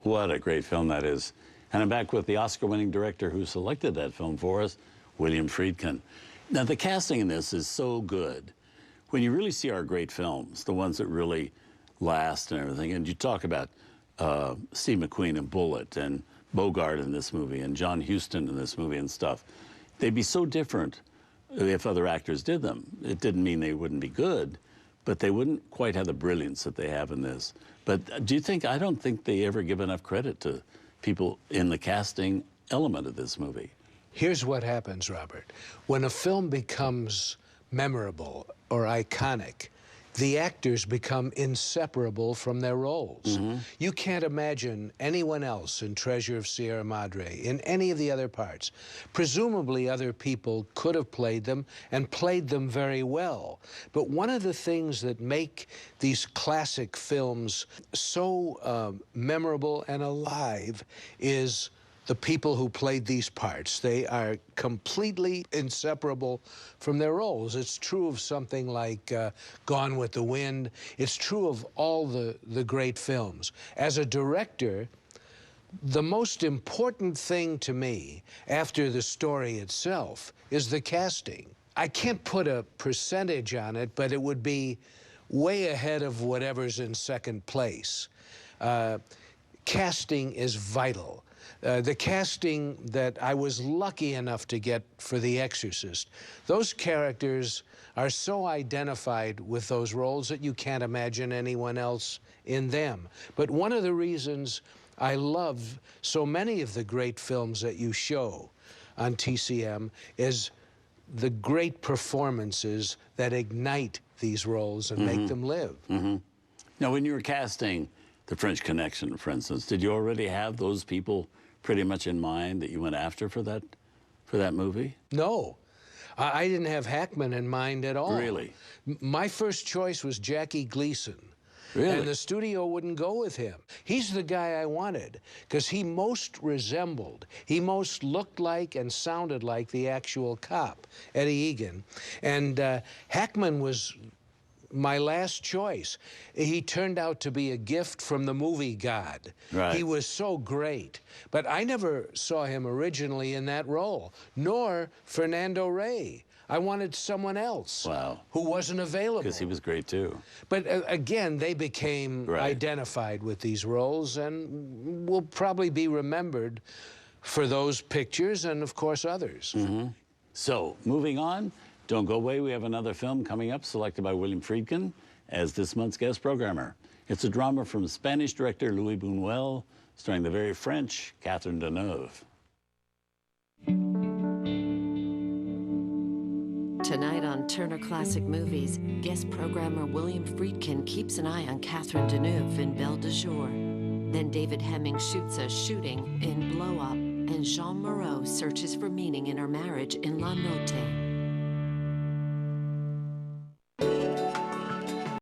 What a great film that is. And I'm back with the Oscar-winning director who selected that film for us, William Friedkin. Now, the casting in this is so good. When you really see our great films, the ones that really last and everything, and you talk about Steve McQueen in Bullitt and Bogart in this movie and John Huston in this movie and stuff, they'd be so different if other actors did them. It didn't mean they wouldn't be good, but they wouldn't quite have the brilliance that they have in this. But do you think, I don't think they ever give enough credit to people in the casting element of this movie. Here's what happens, Robert. When a film becomes memorable or iconic, the actors become inseparable from their roles. You can't imagine anyone else in Treasure of Sierra Madre, in any of the other parts. Presumably other people could have played them and played them very well. But one of the things that make these classic films so memorable and alive is the people who played these parts. They are completely inseparable from their roles. It's true of something like Gone with the Wind. It's true of all the great films. As a director, the most important thing to me, after the story itself, is the casting. I can't put a percentage on it, but it would be way ahead of whatever's in second place. Casting is vital. The casting that I was lucky enough to get for The Exorcist, those characters are so identified with those roles that you can't imagine anyone else in them. But one of the reasons I love so many of the great films that you show on TCM is the great performances that ignite these roles and make them live. Now, when you were casting The French Connection, for instance, did you already have those people pretty much in mind that you went after for that movie? No, I didn't have Hackman in mind at all. Really? My first choice was Jackie Gleason. Really? And the studio wouldn't go with him. He's the guy I wanted because he most resembled, he most looked like and sounded like the actual cop, Eddie Egan. And Hackman was my last choice. He turned out to be a gift from the movie god. Right. He was so great. But I never saw him originally in that role, nor Fernando Rey. I wanted someone else. Wow. Who wasn't available. Because he was great, too. But again, they became identified with these roles and will probably be remembered for those pictures and, of course, others. So, moving on, don't go away. We have another film coming up selected by William Friedkin as this month's guest programmer. It's a drama from Spanish director Louis Buñuel, starring the very French Catherine Deneuve. Tonight on Turner Classic Movies, guest programmer William Friedkin keeps an eye on Catherine Deneuve in Belle de Jour. Then David Hemming shoots a shooting in Blow Up, and Jean Moreau searches for meaning in her marriage in La Notte.